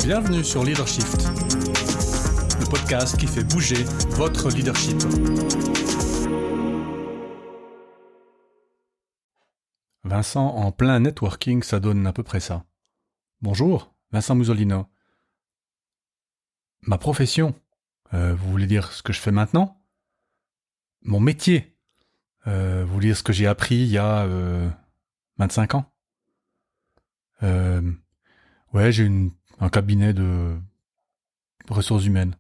Bienvenue sur Leadershift, le podcast qui fait bouger votre leadership. Vincent, en plein networking, ça donne à peu près ça. Bonjour, Vincent Musolino. Ma profession, vous voulez dire ce que je fais maintenant ? Mon métier, vous voulez dire ce que j'ai appris il y a 25 ans ? Ouais, j'ai un cabinet de ressources humaines.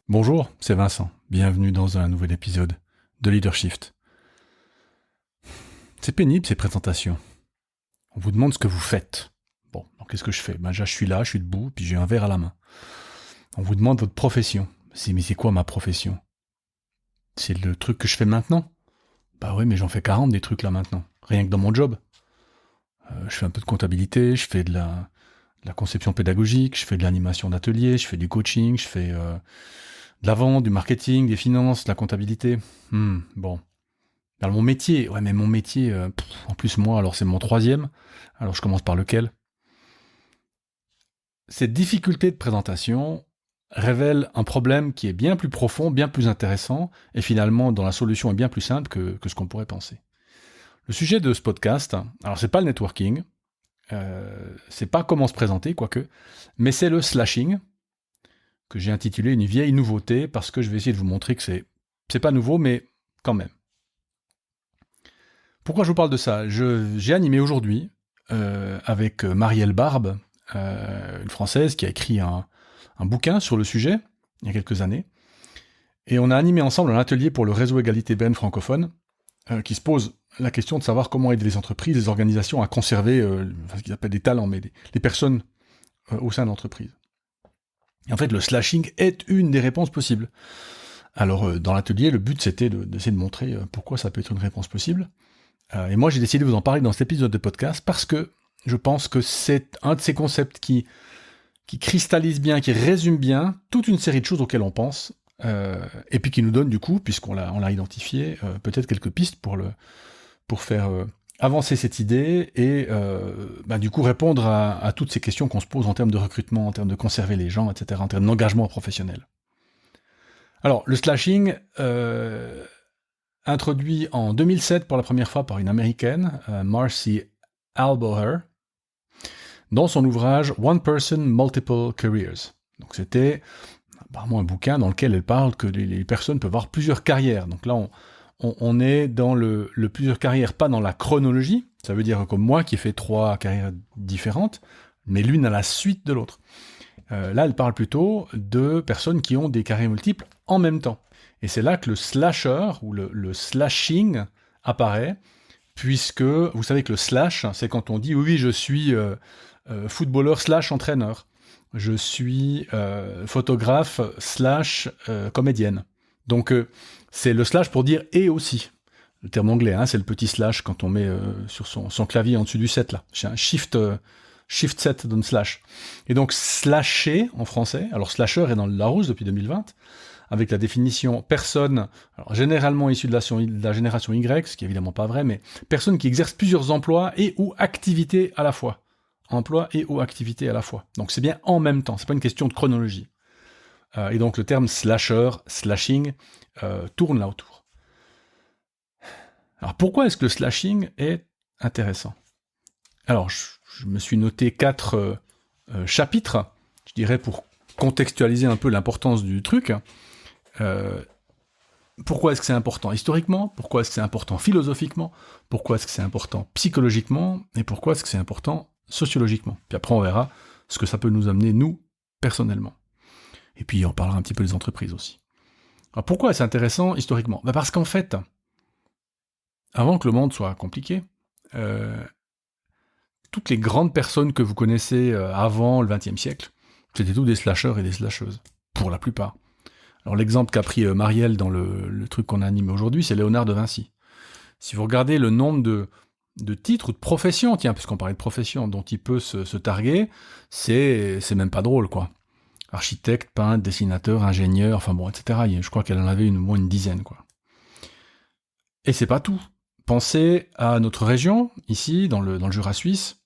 Bonjour, c'est Vincent. Bienvenue dans un nouvel épisode de Leadershift. C'est pénible ces présentations. On vous demande ce que vous faites. Bon, donc qu'est-ce que je fais ? Déjà, je suis là, je suis debout, puis j'ai un verre à la main. On vous demande votre profession. Mais c'est quoi ma profession ? C'est le truc que je fais maintenant ? Bah oui, mais j'en fais 40 des trucs là maintenant. Rien que dans mon job. Je fais un peu de comptabilité, je fais de la conception pédagogique, je fais de l'animation d'atelier, je fais du coaching, je fais de la vente, du marketing, des finances, de la comptabilité. Bon. Alors mon métier, en plus moi, alors c'est mon 3e. Alors je commence par lequel ? Cette difficulté de présentation révèle un problème qui est bien plus profond, bien plus intéressant, et finalement, dont la solution est bien plus simple que ce qu'on pourrait penser. Le sujet de ce podcast, alors c'est pas le networking, c'est pas comment se présenter, quoique, mais c'est le slashing, que j'ai intitulé une vieille nouveauté, parce que je vais essayer de vous montrer que c'est pas nouveau, mais quand même. Pourquoi je vous parle de ça ? J'ai animé aujourd'hui, avec Marielle Barbe, une Française qui a écrit un bouquin sur le sujet, il y a quelques années, et on a animé ensemble un atelier pour le réseau Égalité BN francophone, qui se pose la question de savoir comment aider les entreprises, les organisations à conserver ce qu'ils appellent des talents, mais les personnes au sein de l'entreprise. Et en fait, le slashing est une des réponses possibles. Alors, dans l'atelier, le but, c'était d'essayer de montrer pourquoi ça peut être une réponse possible. Et moi, j'ai décidé de vous en parler dans cet épisode de podcast parce que je pense que c'est un de ces concepts qui cristallise bien, qui résume bien toute une série de choses auxquelles on pense, et puis qui nous donne du coup, puisqu'on l'a identifié, peut-être quelques pistes pour faire avancer cette idée et du coup répondre à toutes ces questions qu'on se pose en termes de recrutement, en termes de conserver les gens, etc., en termes d'engagement professionnel. Alors, le slashing, introduit en 2007 pour la première fois par une Américaine, Marcy Alboher, dans son ouvrage One Person, Multiple Careers. Donc c'était apparemment un bouquin dans lequel elle parle que les personnes peuvent avoir plusieurs carrières. Donc là, on est dans le plusieurs carrières, pas dans la chronologie, ça veut dire comme moi qui ai fait 3 carrières différentes, mais l'une à la suite de l'autre. Là, elle parle plutôt de personnes qui ont des carrières multiples en même temps. Et c'est là que le slasher, ou le slashing, apparaît, puisque vous savez que le slash, c'est quand on dit « oui, je suis footballeur / entraîneur ». Je suis photographe / comédienne. Donc, c'est le slash pour dire « et aussi ». Le terme anglais, c'est le petit slash quand on met sur son clavier en dessus du 7, là. C'est un shift 7 donne slash. Et donc, slasher, en français, alors slasher est dans le Larousse depuis 2020, avec la définition personne, alors généralement issue de la génération Y, ce qui est évidemment pas vrai, mais personne qui exerce plusieurs emplois et ou activités à la fois. Emploi et ou activité à la fois. Donc c'est bien en même temps, c'est pas une question de chronologie. Et donc le terme slasher, slashing, tourne là autour. Alors pourquoi est-ce que le slashing est intéressant ? Alors je me suis noté 4 chapitres, je dirais pour contextualiser un peu l'importance du truc. Pourquoi est-ce que c'est important historiquement ? Pourquoi est-ce que c'est important philosophiquement ? Pourquoi est-ce que c'est important psychologiquement ? Et pourquoi est-ce que c'est important sociologiquement. Puis après, on verra ce que ça peut nous amener, nous, personnellement. Et puis, on parlera un petit peu des entreprises aussi. Alors, pourquoi c'est intéressant historiquement ? Parce qu'en fait, avant que le monde soit compliqué, toutes les grandes personnes que vous connaissez avant le XXe siècle, c'était tous des slasheurs et des slasheuses, pour la plupart. Alors, l'exemple qu'a pris Marielle dans le truc qu'on a animé aujourd'hui, c'est Léonard de Vinci. Si vous regardez le nombre de titres ou de professions, tiens, puisqu'on parlait de professions, dont il peut se targuer, c'est même pas drôle, quoi. Architecte, peintre, dessinateur, ingénieur, enfin bon, etc. Je crois qu'elle en avait au moins une dizaine, quoi. Et c'est pas tout. Pensez à notre région, ici, dans le Jura suisse,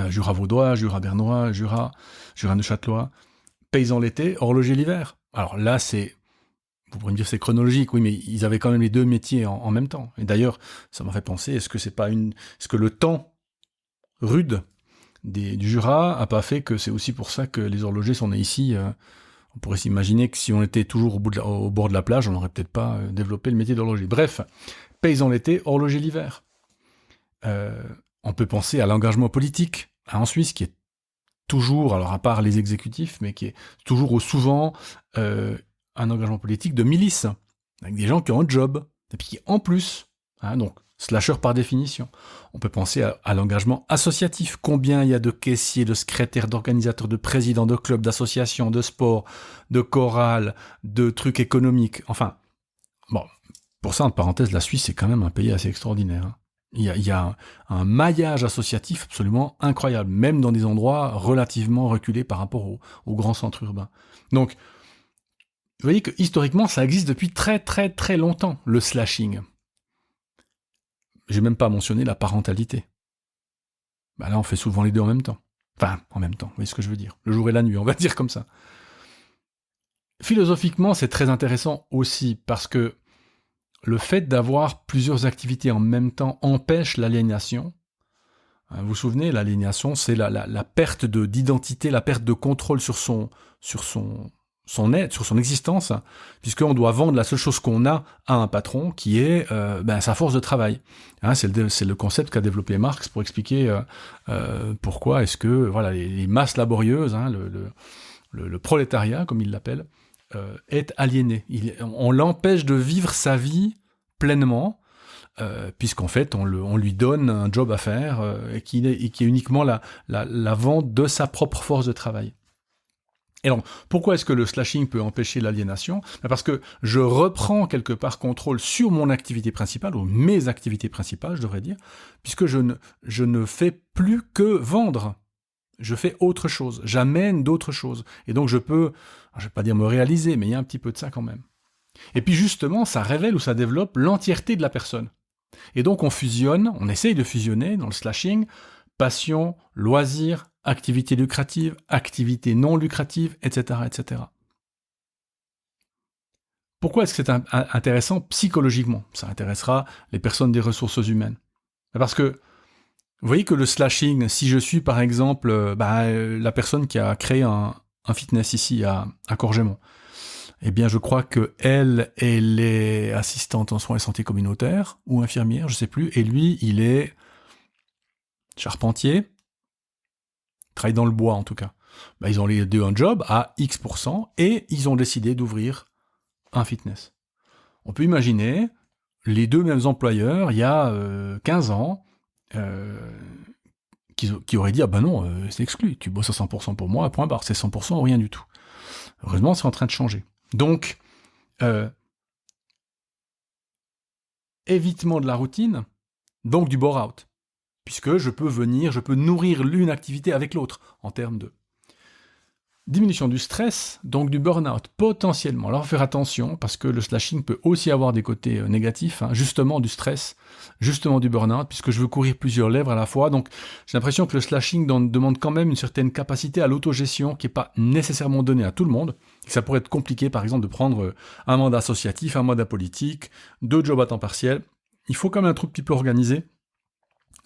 Jura vaudois, Jura bernois, Jura neuchâtelois, paysans l'été, horloger l'hiver. Alors là, vous pourrez me dire c'est chronologique, oui, mais ils avaient quand même les deux métiers en même temps. Et d'ailleurs, ça m'a fait penser, est-ce que le temps rude du Jura a pas fait que c'est aussi pour ça que les horlogers sont nés ici. On pourrait s'imaginer que si on était toujours au bord de la plage, on n'aurait peut-être pas développé le métier d'horloger. Bref, paysan l'été, horloger l'hiver. On peut penser à l'engagement politique en Suisse, qui est toujours, alors à part les exécutifs, mais qui est toujours ou souvent un engagement politique de milice, avec des gens qui ont un job, et puis qui en plus, donc slasher par définition. On peut penser à l'engagement associatif. Combien il y a de caissiers, de secrétaires, d'organisateurs, de présidents, de clubs, d'associations, de sport, de chorales, de trucs économiques. Enfin, bon, pour ça, en parenthèse, la Suisse est quand même un pays assez extraordinaire. Il y a un maillage associatif absolument incroyable, même dans des endroits relativement reculés par rapport aux grands centres urbains. Donc, vous voyez que historiquement, ça existe depuis très très très longtemps, le slashing. J'ai même pas mentionné la parentalité. Là, on fait souvent les deux en même temps. Enfin, en même temps, vous voyez ce que je veux dire. Le jour et la nuit, on va dire comme ça. Philosophiquement, c'est très intéressant aussi, parce que le fait d'avoir plusieurs activités en même temps empêche l'aliénation. Vous vous souvenez, l'aliénation, c'est la perte d'identité, la perte de contrôle sur son être, sur son existence, puisqu'on doit vendre la seule chose qu'on a à un patron, qui est sa force de travail. C'est le concept qu'a développé Marx pour expliquer pourquoi est-ce que les masses laborieuses, le prolétariat, comme il l'appelle, est aliéné. On l'empêche de vivre sa vie pleinement, puisqu'en fait, on lui donne un job à faire qui est uniquement la vente de sa propre force de travail. Et donc, pourquoi est-ce que le slashing peut empêcher l'aliénation ? Parce que je reprends quelque part contrôle sur mon activité principale, ou mes activités principales, je devrais dire, puisque je ne fais plus que vendre. Je fais autre chose, j'amène d'autres choses. Et donc je peux, je ne vais pas dire me réaliser, mais il y a un petit peu de ça quand même. Et puis justement, ça révèle ou ça développe l'entièreté de la personne. Et donc on essaye de fusionner dans le slashing, passion, loisir, activité lucrative, activité non lucrative, etc., etc. Pourquoi est-ce que c'est intéressant psychologiquement ? Ça intéressera les personnes des ressources humaines. Parce que vous voyez que le slashing, si je suis par exemple la personne qui a créé un fitness ici à Corgemont, eh bien je crois que elle est assistante en soins et santé communautaire ou infirmière, je sais plus, et lui il est charpentier, travaille dans le bois en tout cas. Ils ont les deux un job à X% et ils ont décidé d'ouvrir un fitness. On peut imaginer les deux mêmes employeurs il y a 15 ans qui auraient dit « Ah ben non, c'est exclu, tu bosses à 100% pour moi, point barre, c'est 100% ou rien du tout. » Heureusement, c'est en train de changer. Donc, évitement de la routine, donc du bore-out, puisque je peux nourrir l'une activité avec l'autre, en termes de diminution du stress, donc du burn-out, potentiellement. Alors, faire attention, parce que le slashing peut aussi avoir des côtés négatifs, justement du stress, justement du burn-out, puisque je veux courir plusieurs lèvres à la fois. Donc, j'ai l'impression que le slashing demande quand même une certaine capacité à l'autogestion qui n'est pas nécessairement donnée à tout le monde. Et que ça pourrait être compliqué, par exemple, de prendre un mandat associatif, un mandat politique, 2 jobs à temps partiel. Il faut quand même un truc petit peu organisé,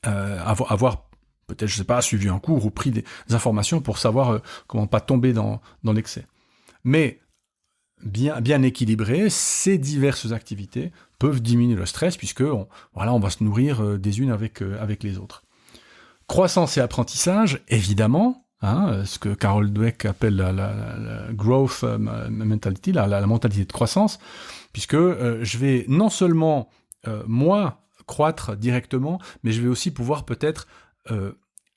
avoir peut-être, je sais pas, suivi un cours ou pris des informations pour savoir comment pas tomber dans l'excès. Mais bien équilibré, ces diverses activités peuvent diminuer le stress puisque on va se nourrir des unes avec les autres. Croissance et apprentissage, évidemment, ce que Carol Dweck appelle la growth mentality, la mentalité de croissance, puisque je vais non seulement moi croître directement, mais je vais aussi pouvoir peut-être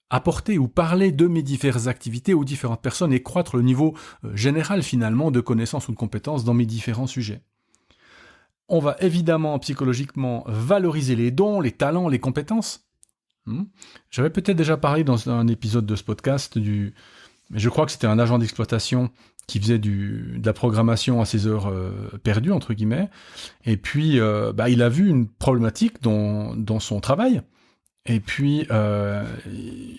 apporter ou parler de mes diverses activités aux différentes personnes et croître le niveau général finalement de connaissances ou de compétences dans mes différents sujets. On va évidemment psychologiquement valoriser les dons, les talents, les compétences. J'avais peut-être déjà parlé dans un épisode de ce podcast mais je crois que c'était un agent d'exploitation qui faisait de la programmation à ses heures perdues, entre guillemets, et puis il a vu une problématique dans son travail, Et puis,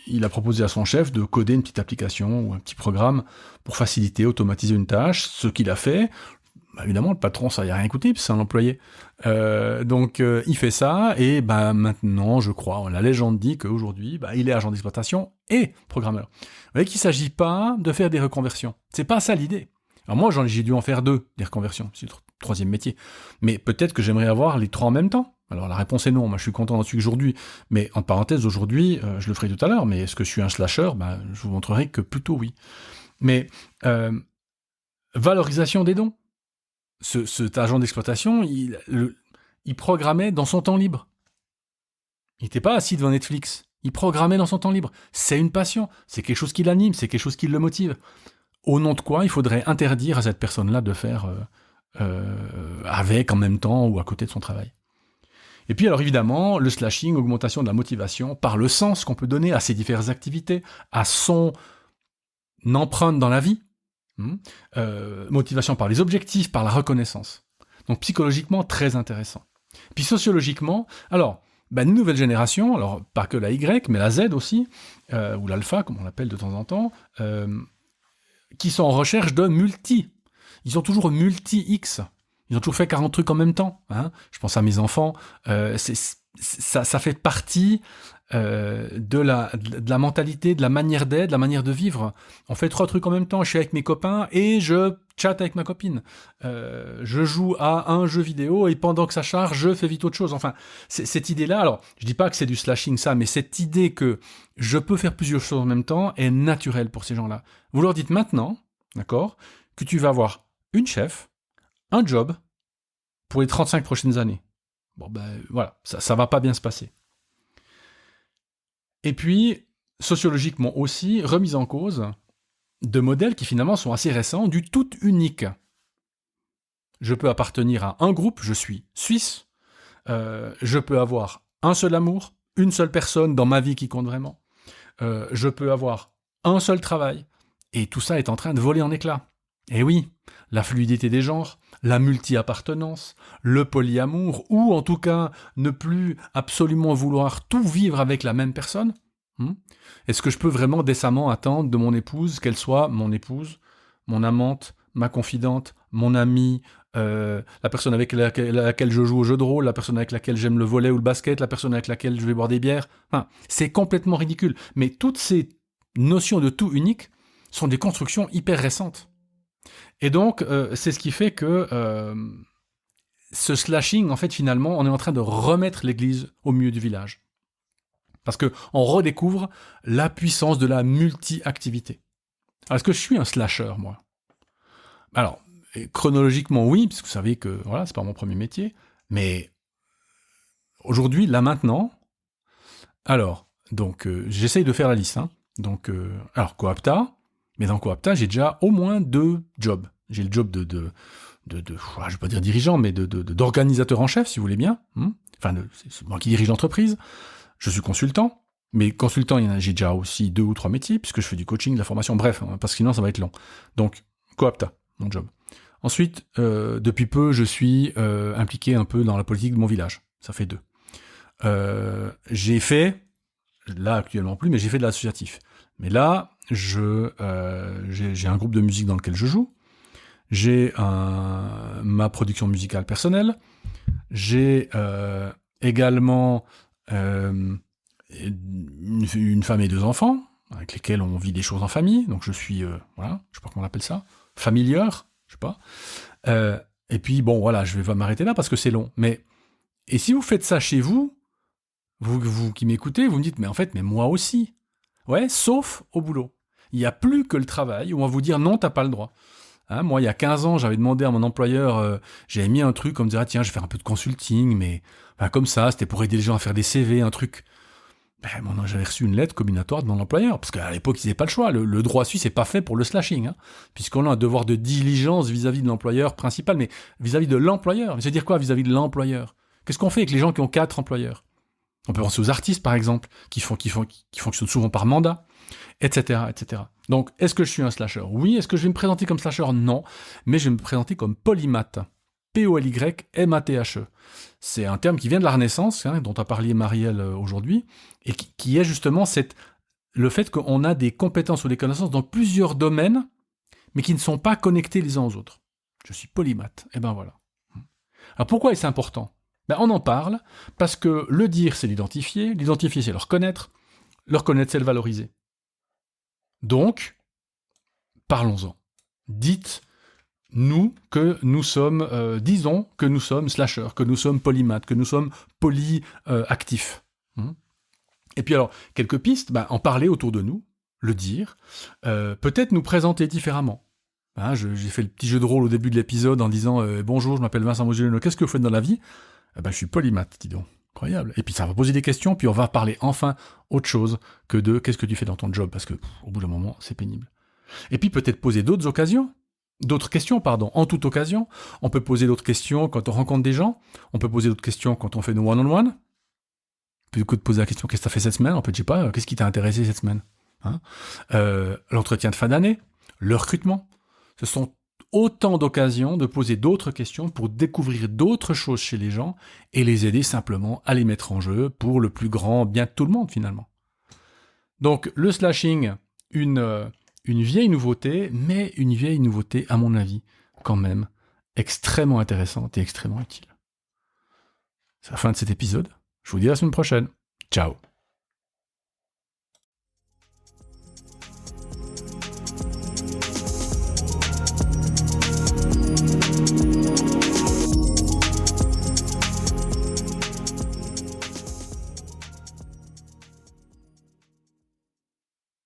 il a proposé à son chef de coder une petite application ou un petit programme pour faciliter, automatiser une tâche, ce qu'il a fait. Bah, évidemment, le patron, ça n'y a rien coûté, puisque c'est un employé. Donc, il fait ça, et bah, maintenant, je crois, la légende dit qu'aujourd'hui, bah, il est agent d'exploitation et programmeur. Vous voyez qu'il ne s'agit pas de faire des reconversions. C'est pas ça l'idée. Alors moi, j'ai dû en faire 2, des reconversions. C'est le troisième métier. Mais peut-être que j'aimerais avoir les 3 en même temps. Alors la réponse est non, moi je suis content là-dessus aujourd'hui. Mais en parenthèse, aujourd'hui, je le ferai tout à l'heure, mais est-ce que je suis un slasher? Bah, je vous montrerai que plutôt oui. Mais valorisation des dons. Cet agent d'exploitation, il programmait dans son temps libre. Il n'était pas assis devant Netflix. Il programmait dans son temps libre. C'est une passion, c'est quelque chose qui l'anime, c'est quelque chose qui le motive. Au nom de quoi il faudrait interdire à cette personne-là de faire avec, en même temps ou à côté de son travail. Et puis alors évidemment, le slashing, augmentation de la motivation par le sens qu'on peut donner à ses diverses activités, à son empreinte dans la vie, motivation par les objectifs, par la reconnaissance. Donc psychologiquement, très intéressant. Puis sociologiquement, alors, une nouvelle génération, alors pas que la Y, mais la Z aussi, ou l'alpha, comme on l'appelle de temps en temps, qui sont en recherche de multi. Ils sont toujours multi-X. Ils ont toujours fait 40 trucs en même temps. Hein. Je pense à mes enfants. Ça fait partie de la mentalité, de la manière d'être, de la manière de vivre. On fait 3 trucs en même temps. Je suis avec mes copains et je chatte avec ma copine. Je joue à un jeu vidéo et pendant que ça charge, je fais vite autre chose. Enfin, cette idée-là, alors, je dis pas que c'est du slashing ça, mais cette idée que je peux faire plusieurs choses en même temps est naturelle pour ces gens-là. Vous leur dites maintenant, d'accord, que tu vas avoir une chef, un job pour les 35 prochaines années. Bon, voilà, ça va pas bien se passer. Et puis, sociologiquement aussi, remise en cause de modèles qui finalement sont assez récents, du tout unique. Je peux appartenir à un groupe, je suis suisse, je peux avoir un seul amour, une seule personne dans ma vie qui compte vraiment, je peux avoir un seul travail, et tout ça est en train de voler en éclats. Et oui, la fluidité des genres, la multi-appartenance, le polyamour, ou en tout cas ne plus absolument vouloir tout vivre avec la même personne. Est-ce que je peux vraiment décemment attendre de mon épouse qu'elle soit mon épouse, mon amante, ma confidente, mon amie, la personne avec laquelle je joue au jeu de rôle, la personne avec laquelle j'aime le volley ou le basket, la personne avec laquelle je vais boire des bières? Enfin, c'est complètement ridicule. Mais toutes ces notions de tout unique sont des constructions hyper récentes. Et donc, c'est ce qui fait que ce slashing, en fait, finalement, on est en train de remettre l'église au milieu du village. Parce qu'on redécouvre la puissance de la multi-activité. Alors, est-ce que je suis un slasher, moi? Alors, chronologiquement, oui, parce que vous savez que, voilà, c'est pas mon premier métier, mais aujourd'hui, là, maintenant, alors, donc, j'essaye de faire la liste, hein. Donc, alors, Coapta, mais dans Coapta, j'ai déjà au moins 2 jobs. J'ai le job de je vais pas dire dirigeant, mais d'organisateur en chef, si vous voulez bien. Enfin, c'est moi qui dirige l'entreprise. Je suis consultant, mais consultant, j'ai déjà aussi 2 ou 3 métiers, puisque je fais du coaching, de la formation, bref, parce que sinon ça va être long. Donc, Coapta, mon job. Ensuite, depuis peu, je suis impliqué un peu dans la politique de mon village. Ça fait 2. J'ai fait, là actuellement plus, mais j'ai fait de l'associatif. Mais là, j'ai un groupe de musique dans lequel je joue. J'ai ma production musicale personnelle. J'ai également une femme et 2 enfants, avec lesquels on vit des choses en famille. Donc je suis, voilà, je sais pas comment on appelle ça, familieur, je sais pas. Et puis bon, voilà, je vais m'arrêter là parce que c'est long. Mais et si vous faites ça chez vous, vous qui m'écoutez, vous me dites, mais en fait, mais moi aussi. Ouais, sauf au boulot. Il n'y a plus que le travail où on va vous dire non, t'as pas le droit. Hein, moi, il y a 15 ans, j'avais demandé à mon employeur, j'avais mis un truc, on me disait, tiens, je vais faire un peu de consulting, mais comme ça, c'était pour aider les gens à faire des CV, un truc. Moi, j'avais reçu une lettre comminatoire de mon employeur, parce qu'à l'époque, ils n'avaient pas le choix. Le droit suisse n'est pas fait pour le slashing, hein, puisqu'on a un devoir de diligence vis-à-vis de l'employeur principal, mais vis-à-vis de l'employeur. Mais c'est-à-dire quoi vis-à-vis de l'employeur? Qu'est-ce qu'on fait avec les gens qui ont 4 employeurs? On peut penser aux artistes, par exemple, qui fonctionnent souvent par mandat, etc., etc. Donc, est-ce que je suis un slasher? Oui. Est-ce que je vais me présenter comme slasher? Non. Mais je vais me présenter comme polymathe. P-O-L-Y-M-A-T-H-E. C'est un terme qui vient de la Renaissance, dont a parlé Marielle aujourd'hui, et qui est justement le fait qu'on a des compétences ou des connaissances dans plusieurs domaines, mais qui ne sont pas connectés les uns aux autres. Je suis polymathe, et ben voilà. Alors pourquoi est-ce important ? On en parle parce que le dire, c'est l'identifier c'est le reconnaître c'est le valoriser. Donc, parlons-en. Disons que nous sommes slashers, que nous sommes polymathes, que nous sommes polyactifs. Et puis alors, quelques pistes, en parler autour de nous, le dire, peut-être nous présenter différemment. J'ai fait le petit jeu de rôle au début de l'épisode en disant « Bonjour, je m'appelle Vincent Mogileno, qu'est-ce que vous faites dans la vie ?» Je suis polymathe, dis donc. Incroyable. Et puis ça va poser des questions, puis on va parler enfin autre chose que de « Qu'est-ce que tu fais dans ton job ?» Parce que, au bout d'un moment, c'est pénible. Et puis peut-être poser d'autres questions, en toute occasion. On peut poser d'autres questions quand on rencontre des gens, on peut poser d'autres questions quand on fait nos one-on-one. Plutôt que de poser la question « Qu'est-ce que tu as fait cette semaine ?» En fait, je sais pas, qu'est-ce qui t'a intéressé cette semaine ? L'entretien de fin d'année, le recrutement. Ce sont autant d'occasions de poser d'autres questions pour découvrir d'autres choses chez les gens et les aider simplement à les mettre en jeu pour le plus grand bien de tout le monde finalement. Donc le slashing, une vieille nouveauté, mais une vieille nouveauté à mon avis quand même extrêmement intéressante et extrêmement utile. C'est la fin de cet épisode. Je vous dis à la semaine prochaine. Ciao.